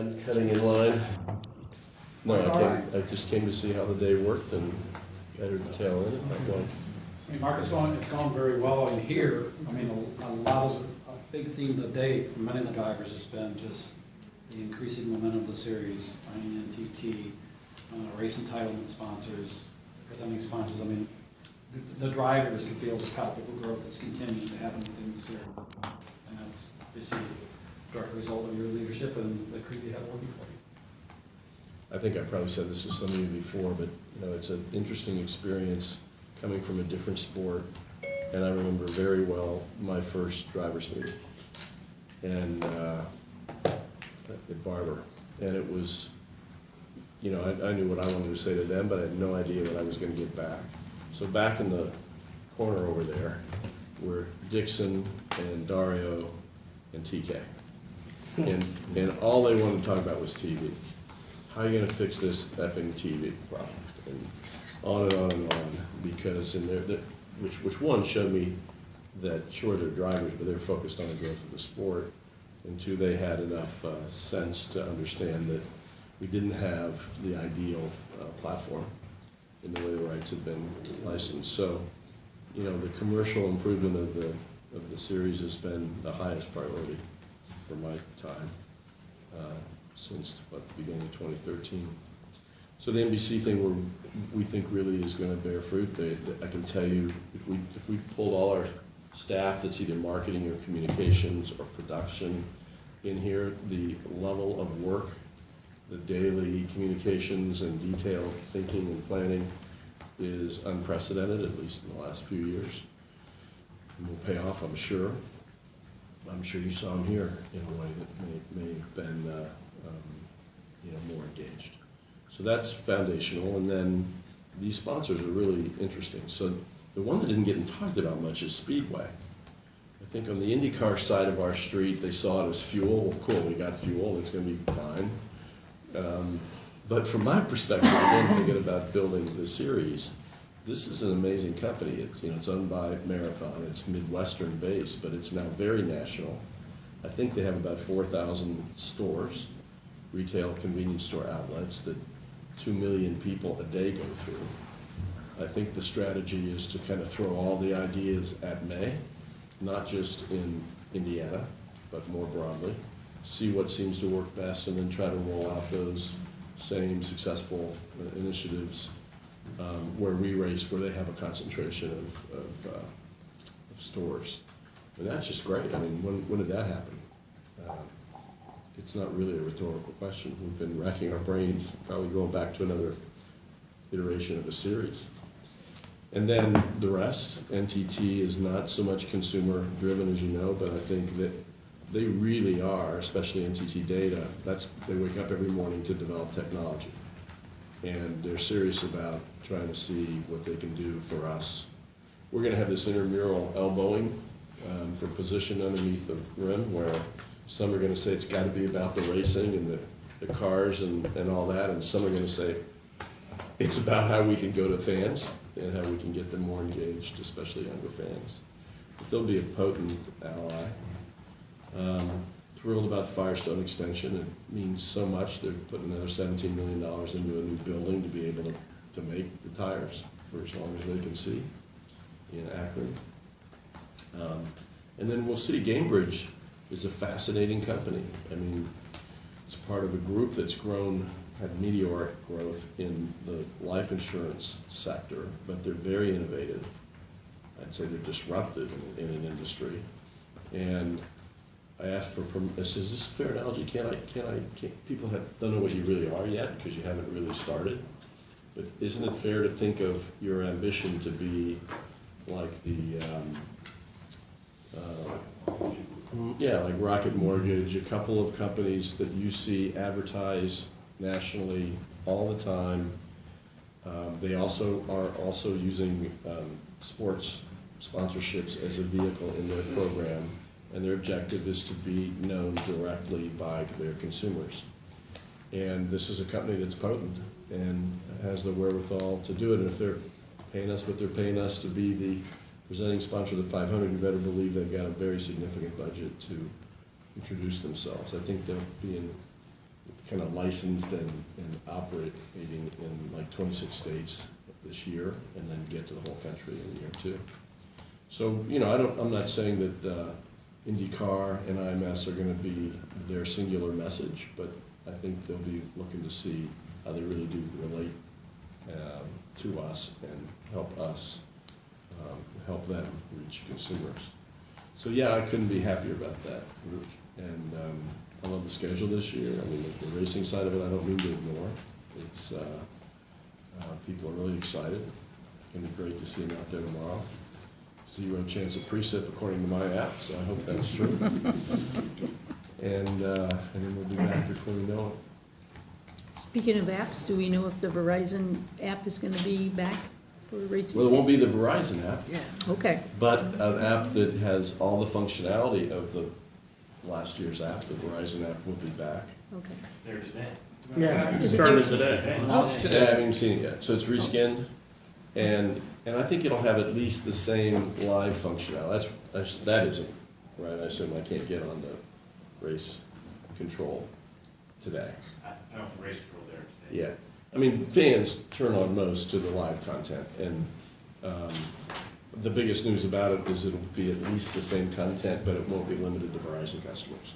I'm cutting in line. No, I just came to see how the day worked and better detail in it. I'm going. I mean, Mark, it's gone very well in here. I mean, a big theme of the day for many of the drivers has been just the increasing momentum of the series, INTT, race entitlement sponsors, presenting sponsors. I mean, the drivers can feel the palpable growth that's continuing to happen within the series. And that's obviously a direct result of your leadership and the crew you have working for you. I think I probably said this to some of you before, but it's an interesting experience coming from a different sport. And I remember very well my first driver's meeting and at Barber. And it was, I knew what I wanted to say to them, but I had no idea what I was going to get back. So back in the corner over there were Dixon and Dario and TK. And all they wanted to talk about was TV. How are you going to fix this effing TV problem? And on and on and on, because which one showed me that sure they're drivers, but they're focused on the growth of the sport, and two, they had enough sense to understand that we didn't have the ideal platform in the way the rights had been licensed. So, the commercial improvement of the series has been the highest priority for my time since the beginning of 2013. So the NBC thing we think really is going to bear fruit. I can tell you, if we pulled all our staff that's either marketing or communications or production in here, the level of work, the daily communications and detailed thinking and planning is unprecedented, at least in the last few years. And will pay off, I'm sure. I'm sure you saw him here in a way that may have been more engaged. So that's foundational, and then these sponsors are really interesting. So the one that didn't get talked about much is Speedway. I think on the IndyCar side of our street, they saw it as fuel. Well, cool, we got fuel, it's going to be fine. But from my perspective, again, thinking about building the series, this is an amazing company. It's owned by Marathon. It's Midwestern based, but it's now very national. I think they have about 4,000 stores, retail convenience store outlets that 2 million people a day go through. I think the strategy is to kind of throw all the ideas at May, not just in Indiana, but more broadly, see what seems to work best, and then try to roll out those same successful initiatives where they have a concentration of stores. And that's just great. I mean, when did that happen? It's not really a rhetorical question. We've been racking our brains, probably going back to another iteration of the series. And then the rest, NTT is not so much consumer driven as you know, but I think that they really are, especially NTT Data, they wake up every morning to develop technology. And they're serious about trying to see what they can do for us. We're going to have this intramural elbowing for position underneath the rim, where some are going to say it's got to be about the racing and the cars and all that, and some are going to say it's about how we can go to fans and how we can get them more engaged, especially younger fans. But they'll be a potent ally. Thrilled about Firestone extension. It means so much. They're putting another $17 million into a new building to be able to make the tires for as long as they can see in Akron. And then we'll see. Gamebridge is a fascinating company. I mean, it's part of a group that's had meteoric growth in the life insurance sector, but they're very innovative. I'd say they're disruptive in an industry. And I asked for permission. Is this a fair analogy? People don't know what you really are yet because you haven't really started. But isn't it fair to think of your ambition to be like like Rocket Mortgage, a couple of companies that you see advertise nationally all the time. They also are using sports sponsorships as a vehicle in their program, and their objective is to be known directly by their consumers. And this is a company that's potent and has the wherewithal to do it. And if they're paying us what they're paying us to be the presenting sponsor of the 500, you better believe they've got a very significant budget to introduce themselves. I think they'll be in kind of licensed and operating in like 26 states this year, and then get to the whole country in year 2. So, you know, I'm not saying that IndyCar and IMS are gonna be their singular message, but I think they'll be looking to see how they really do relate to us and help us, help them reach consumers. So yeah, I couldn't be happier about that, Luke. And I love the schedule this year. I mean, the racing side of it, I don't mean to ignore. It's, people are really excited. It's gonna be great to see them out there tomorrow. 0 chance of precip according to my app, so I hope that's true. And then we'll be back before we know it. Speaking of apps, do we know if the Verizon app is gonna be back for race season? Well, it won't be the Verizon app, Okay, but an app that has all the functionality of the last year's app. The Verizon app will be back. okay. There today. Yeah, Is it started there? today. Yeah, I haven't even seen it yet. So it's reskinned, and I think it'll have at least the same live functionality. That isn't, right? I assume I can't get on the race control today. I don't think race control there today. Yeah. I mean, fans turn on most to the live content, and the biggest news about it is it'll be at least the same content, but it won't be limited to Verizon customers.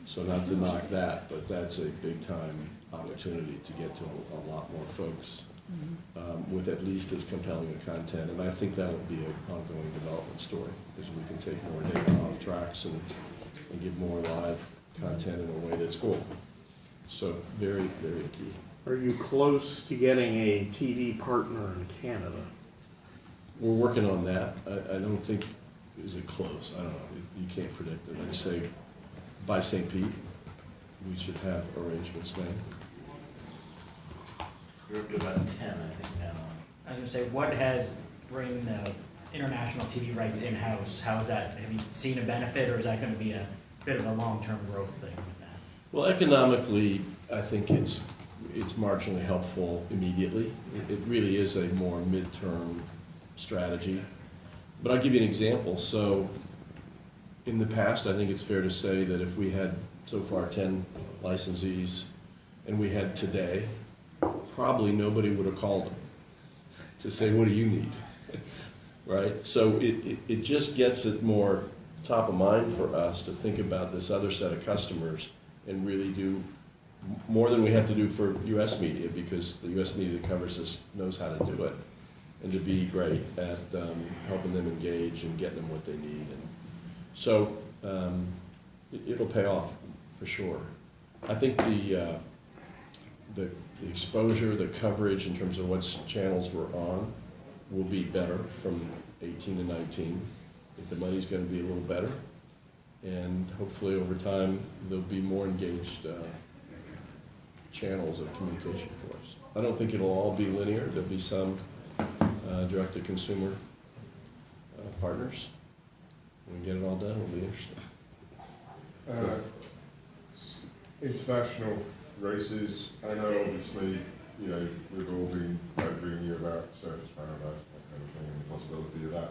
So not to knock that, but that's a big time opportunity to get to a lot more folks with at least as compelling a content. And I think that'll be an ongoing development story, as we can take more data off tracks and give more live content in a way that's cool. So very, very key. Are you close to getting a TV partner in Canada? We're working on that. I don't think, is it close? I don't know. You can't predict it. I'd say by St. Pete, we should have arrangements made. You're up to about 10, I think, now. I was gonna say, what has bringing the international TV rights in-house, how is that, have you seen a benefit, or is that gonna be a bit of a long-term growth thing with that? Well, economically, I think it's marginally helpful immediately. It really is a more midterm strategy. But I'll give you an example. So in the past, I think it's fair to say that if we had so far 10 licensees and we had today, probably nobody would have called them to say, what do you need? Right? So it just gets it more top of mind for us to think about this other set of customers and really do more than we have to do for US media, because the US media that covers this knows how to do it, and to be great at helping them engage and getting them what they need. And so it'll pay off for sure. I think the exposure, the coverage in terms of what channels we're on will be better from 18 to 19. I think the money's going to be a little better, and hopefully over time there'll be more engaged channels of communication for us. I don't think it'll all be linear. There'll be some direct-to-consumer partners. When we get it all done, it'll be interesting. International races, I know obviously, you know, we've all been bringing you about Surface Paradise, that kind of thing, and the possibility of that.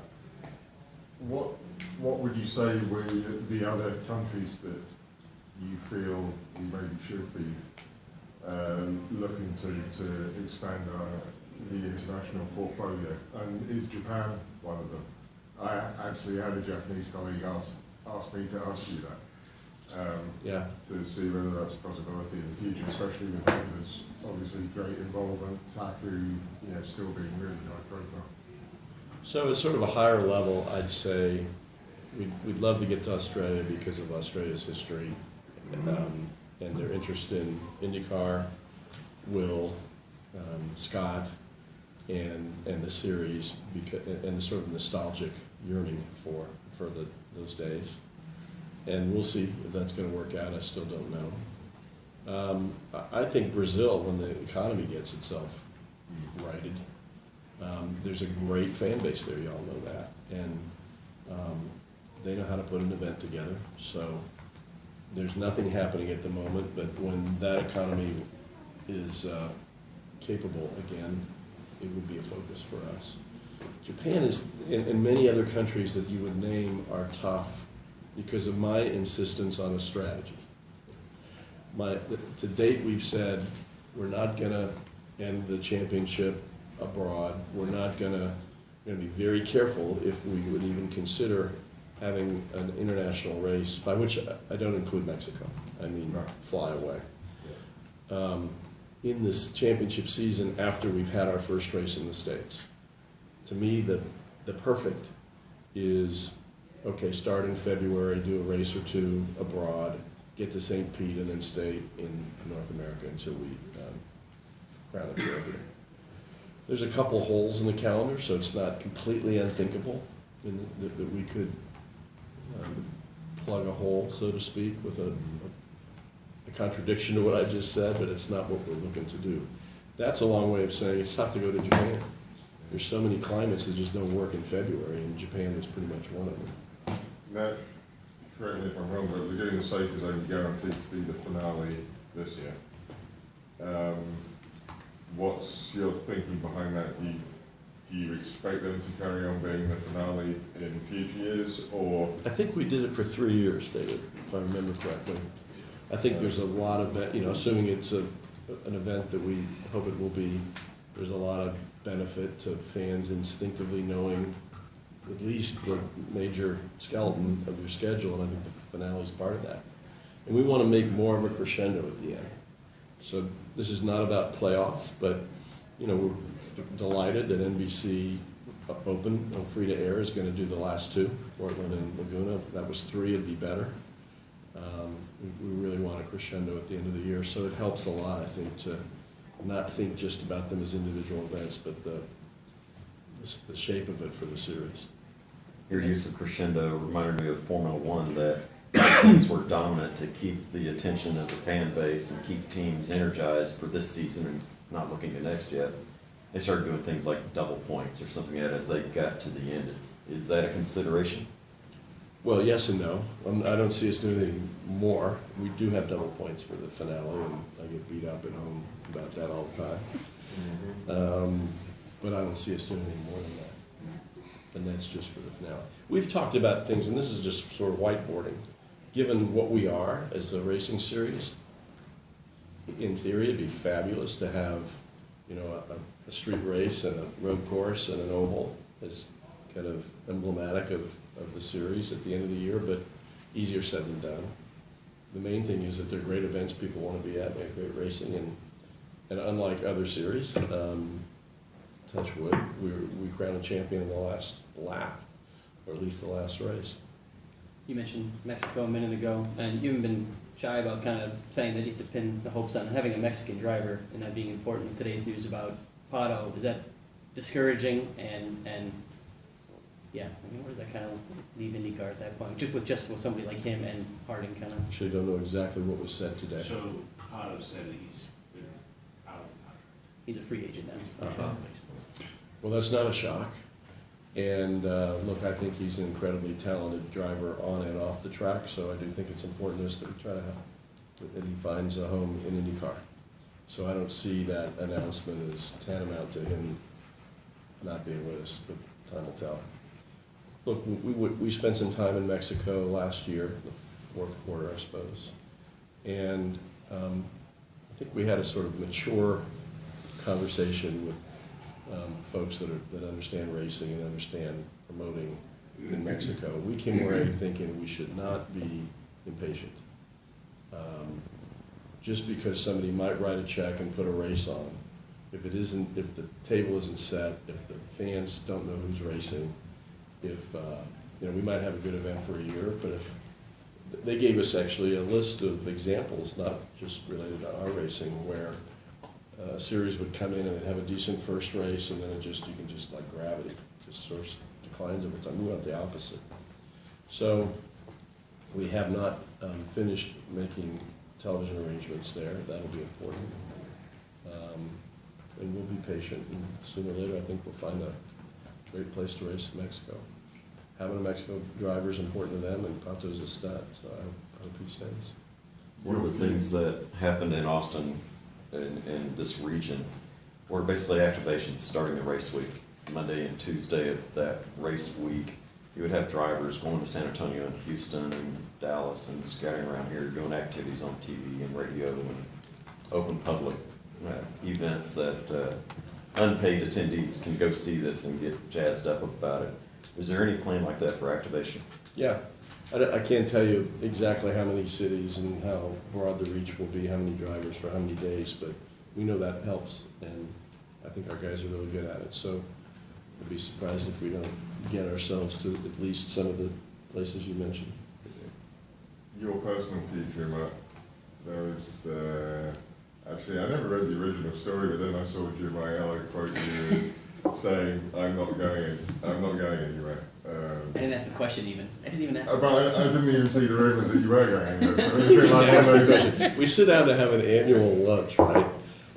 What would you say were the other countries that you feel we maybe should be looking to expand the international portfolio? And is Japan one of them? I actually had a Japanese colleague ask me to ask you that. To see whether that's a possibility in the future, especially with him. There's obviously great involvement, Taku, you know, still being really high profile. So at sort of a higher level, I'd say we'd love to get to Australia because of Australia's history and their interest in IndyCar, Will, Scott, and the series, and the sort of nostalgic yearning for those days. And we'll see if that's going to work out. I still don't know. I think Brazil, when the economy gets itself righted, there's a great fan base there. Y'all know that, and they know how to put an event together. So there's nothing happening at the moment, but when that economy is capable again, it would be a focus for us. Japan is, and many other countries that you would name, are tough because of my insistence on a strategy. To date, we've said, we're not gonna end the championship abroad. We're gonna be very careful if we would even consider having an international race, by which I don't include Mexico. I mean, Right. fly away. In this championship season after we've had our first race in the States. To me, the perfect is, okay, start in February, do a race or two abroad, get to St. Pete, and then stay in North America until we crown a champion. There's a couple holes in the calendar, so it's not completely unthinkable that we could plug a hole, so to speak, with a contradiction to what I just said, but it's not what we're looking to do. That's a long way of saying it's tough to go to Japan. There's so many climates that just don't work in February, and Japan is pretty much one of them. Now, correct me if I'm wrong, but Laguna Seca is only guaranteed to be the finale this year. What's your thinking behind that? Do you expect them to carry on being the finale in future years, or? I think we did it for 3 years, David, if I remember correctly. I think there's a lot of, assuming it's an event that we hope it will be, there's a lot of benefit to fans instinctively knowing at least the major skeleton of your schedule, and I think the finale is part of that. And we want to make more of a crescendo at the end. So this is not about playoffs, but, we're delighted that NBC Open, free to air, is going to do the last two, Portland and Laguna. If that was 3, it'd be better. We really want a crescendo at the end of the year, so it helps a lot, I think, to not think just about them as individual events, but the shape of it for the series. Your use of crescendo reminded me of Formula One, that things were dominant to keep the attention of the fan base and keep teams energized for this season and not looking to next yet. They started doing things like double points or something like that as they got to the end. Is that a consideration? Well, yes and no. I don't see us doing anything more. We do have double points for the finale, and I get beat up at home about that all the time. But I don't see us doing anything more than that. And that's just for the finale. We've talked about things, and this is just sort of whiteboarding. Given what we are as a racing series, in theory, it'd be fabulous to have, a street race and a road course and an oval as kind of emblematic of the series at the end of the year, but easier said than done. The main thing is that they're great events people want to be at, they're great racing, and unlike other series, touch wood, we crowned a champion in the last lap, or at least the last race. You mentioned Mexico a minute ago, and you haven't been shy about kind of saying that you have to pin the hopes on having a Mexican driver and that being important with today's news about Pato. Is that discouraging? And yeah, where does that kind of leave IndyCar at that point? Just with somebody like him and Harding kind of. Actually, don't know exactly what was said today. So Otto said that he's been out of the contract. He's a free agent now. Uh-huh. Well, that's not a shock. And look, I think he's an incredibly talented driver on and off the track, so I do think it's important that we try to have, that he finds a home in IndyCar. So I don't see that announcement as tantamount to him not being with us, but time will tell. Look, we spent some time in Mexico last year, the fourth quarter, I suppose, and I think we had a sort of mature conversation with folks that understand racing and understand promoting in Mexico. We came away thinking we should not be impatient. Just because somebody might write a check and put a race on, if the table isn't set, if the fans don't know who's racing, if we might have a good event for a year, but if they gave us actually a list of examples, not just related to our racing, where a series would come in and have a decent first race, and then you can just like gravity, just sort of declines over time. We want the opposite. So we have not finished making television arrangements there. That'll be important. And we'll be patient, and sooner or later I think we'll find a great place to race in Mexico. Having a Mexico driver is important to them, and Pato's a stud, so I hope he stays. One of the things that happened in Austin in this region were basically activations starting the race week, Monday and Tuesday of that race week. you would have drivers going to San Antonio and Houston and Dallas and scattering around here doing activities on TV and radio and open public events that unpaid attendees can go see this and get jazzed up about it. Is there any plan like that for activation? Yeah, I can't tell you exactly how many cities and how broad the reach will be, how many drivers for how many days, but we know that helps, and I think our guys are really good at it, so I'd be surprised if we don't get ourselves to at least some of the places you mentioned. Your personal future, Matt. There was, actually, I never read the original story, but then I saw Jim Aiello quote you saying, I'm not going anywhere. I didn't ask the question even. I didn't even ask. But I didn't even see the rumors that you were going anywhere. So it was a bit like one of those- We sit down to have an annual lunch, right?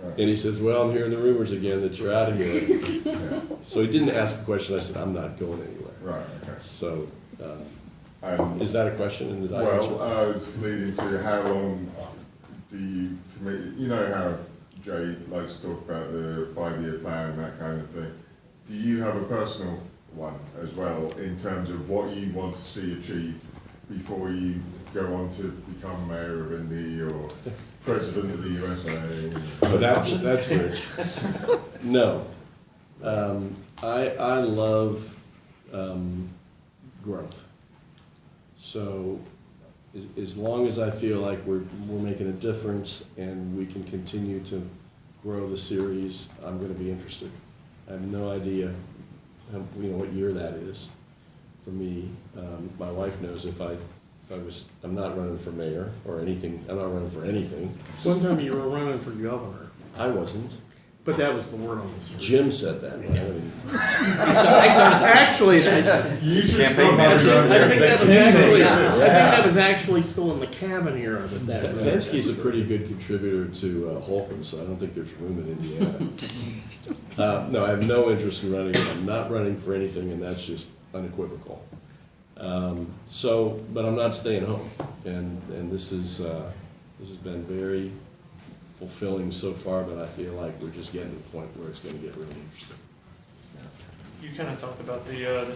Right. And he says, well, I'm hearing the rumors again that you're out of here. Yeah. So he didn't ask the question, I said, I'm not going anywhere. Right, okay. So, And, is that a question in the answer? well, I was leading to how long do you commit, you know how Jay likes to talk about the 5-year plan and that kind of thing. Do you have a personal one as well in terms of what you want to see achieved before you go on to become mayor of Indy or president of the USA? So that's rich. No. I love growth. So as long as I feel like we're making a difference and we can continue to grow the series, I'm gonna be interested. I have no idea, what year that is for me. My wife knows I'm not running for mayor or anything, I'm not running for anything. One time you were running for governor, I wasn't. but that was the word on the street. Jim said that, right? I mean, Actually, You should Campaign stop manager. I think that was actually still in the Cavan era that. Penske's a pretty good contributor to Holcomb, so I don't think there's room in Indiana. No, I have no interest in running. I'm not running for anything, and that's just unequivocal. But I'm not staying home, and this has been very fulfilling so far, but I feel like we're just getting to the point where it's gonna get really interesting. You kind of talked about the